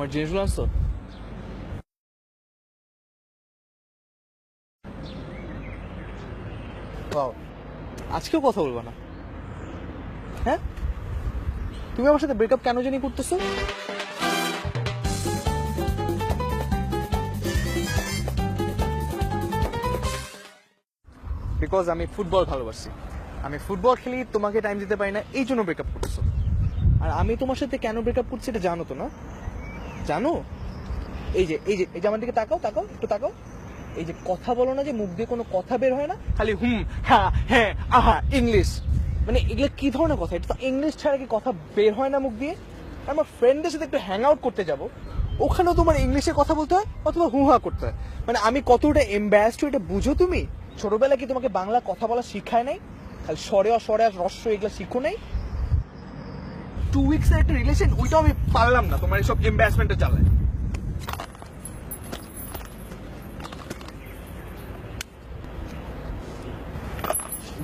আমার জিনিসগুলো আনছো? বাও, আজকেও কথা বলবো না? হ্যাঁ, তুমি আমার সাথে ব্রেকআপ কেন জানি করতেছো? বিকজ আমি ফুটবল ভালোবাসি, আমি ফুটবল খেলি, তোমাকে টাইম দিতে পারি না, এই জন্য ব্রেকআপ করতেছো। আর আমি তোমার সাথে কেন ব্রেকআপ করছি এটা জানো তো না? জানো? এই যে আমার দিকে তাকাও, তাকাও, একটু তাকাও। এই যে কথা বলো না, যে মুখ দিয়ে কোনো কথা বের হয় না, খালি হুম, হ্যাঁ, হ্যাঁ, আহা, ইংলিশ। মানে এগুলো কি ধরনের কথা? এটা তো ইংলিশ ছাড়া কি কথা বের হয় না মুখ দিয়ে? আমার ফ্রেন্ডদের সাথে একটু হ্যাং আউট করতে যাবো, ওখানেও তোমার ইংলিশে কথা বলতে হয় অথবা হুহা করতে হয়। মানে আমি কতটা এম্বারাসড, এটা বুঝো তুমি? ছোটবেলায় কি তোমাকে বাংলা কথা বলা শিখায় নাই? খালি স্বরে অস্বরে আর রস্য এগুলো শিখো নাই? 2 উইকস এর একটা রিলেশন, ওইটাও আমি পারলাম না তোমার এইসব এম্বারাসমেন্টে চালায়।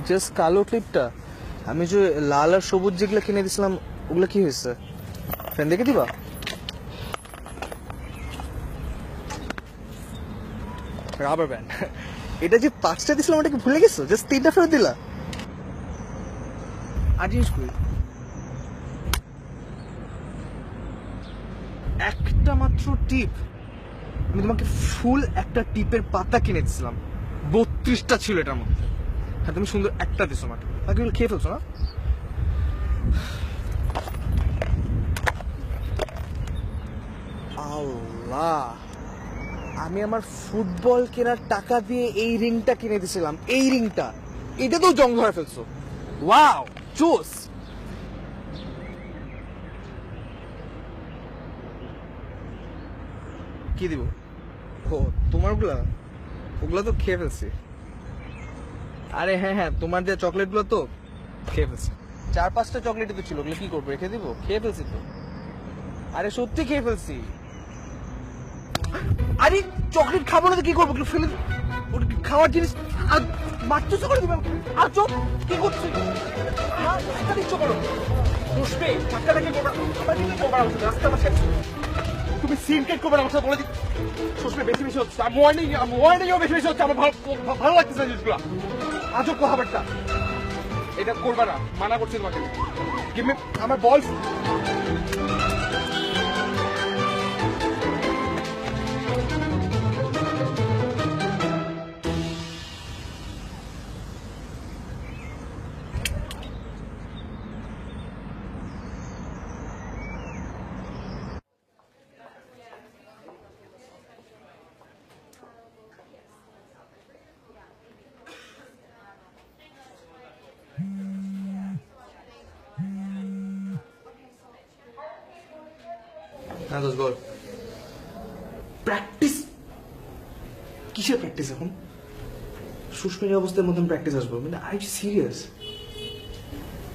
জাস্ট কালো ক্লিপটা, আমি যে লাল আর সবুজ যেগুলো কিনে দিছিলাম ওগুলো কি হয়েছে? ফ্রেন্ড দেখে দিবা? রাবার ব্যান্ড, এটা যে 5টা দিছিলাম ওটাকে ভুলে গেছো? জাস্ট 3টা ফেরত দিলা। আর জিনিস কই? একটা মাত্র টিপ, আমি তোমাকে ফুল একটা টিপের পাতা কিনে দিছিলাম, 32টা ছিল এটার মধ্যে। হ্যাঁ, তুমি সুন্দর একটা দিছো আমাকে, বাকিগুলো খেয়ে ফেলছো না? আল্লাহ, আমি আমার ফুটবল কেনার টাকা দিয়ে এই রিংটা কিনে দিছিলাম, এই রিংটা, এটা তো জং ধরে ফেলছো। ওয়াও, জোস। কি দিব? ও, তোমারগুলা? ওগুলা তো খেয়ে ফেলছি। আরে হ্যাঁ হ্যাঁ, তোমার যে চকলেট গুলো তো খেয়ে ফেলছি। 4-5টা চকলেটই তো ছিল, ওগুলো কি করবো, রেখে দিব? খেয়ে ফেলছি তো। আরে সত্যি খেয়ে ফেলছি। আরে চকলেট খাবো না তো কি করবো, ফেলে ওটা কি খাওয়ার জিনিস? আর মারতেছো করে দিবে। আর চোখ কি করছো? ধাক্কা দিচ্ছ করো, বসবে ধাক্কাটা কি করবে? রাস্তা মাঝে তুমি সিনকেট করবে আমার সাথে বলে দিই। সুস্মে বেশি বেশি হচ্ছে, আমি ওয়ার্নিংও বেশি বেশি হচ্ছে, আমার ভালো লাগতেছে না জিনিসগুলো। আজব কথাবার্তা, এটা করবে না, মানা করছি তোমাকে। গিভ আমার বল। হ্যাঁ দোষ বল। প্র্যাকটিস? কিসের প্র্যাকটিস এখন? সুস্মির অবস্থার মতন প্র্যাকটিস আসবো? মানে আই সিরিয়াস?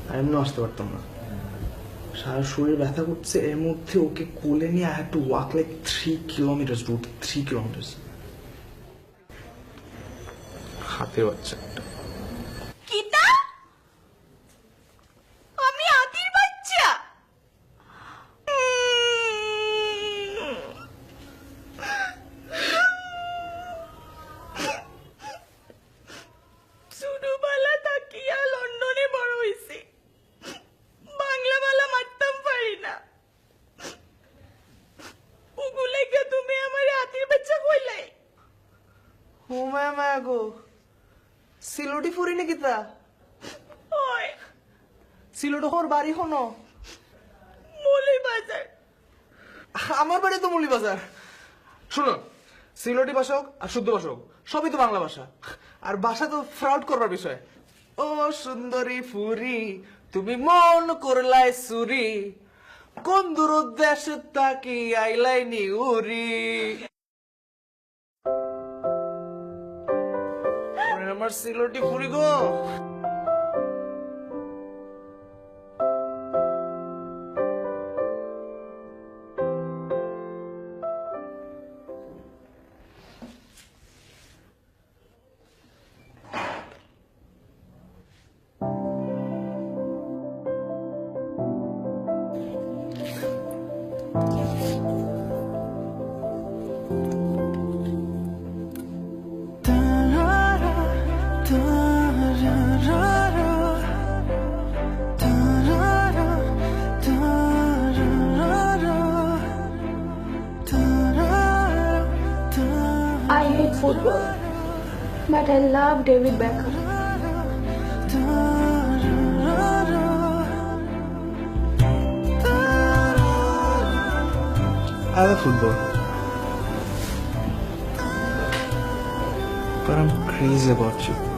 আর এমনি আসতে পারতাম না, সারা শরীর ব্যথা করছে, এর মধ্যে ওকে কোলে নিয়ে I have to walk like 3 kilometres route, 3 kilometres. হাতে বাচ্চা একটা। কিতা? আমি আদির বাচ্চা? ছোটবেলা থাকিয়া লন্ডনে বড় হইছি, বাংলা বালা মারতাম পারি না। ওগুলাকে তুমি আমার আদির বাচ্চা কইলাই? ও মায়া গো, সিলোটি ফুরি নাকি তা? ওই সিলোটো ওর বাড়ি হনো? মৌলি বাজার। আমার বাড়ি তো মুলি বাজার। শোনো, সিলোটি ভাষা হোক আর শুদ্ধ ভাষা হোক, সবই তো বাংলা ভাষা। আর ভাষা তো ফ্রাউড করবার বিষয়। ও সুন্দরী ফুরি, তুমি মন করলাই সুরি, কোন দূর দেশে তাকি আইলাই নি উরি। ওরে আমার সিলোটি ফুরি গো। football, but I love David Beckham. I love football. But I'm crazy about you.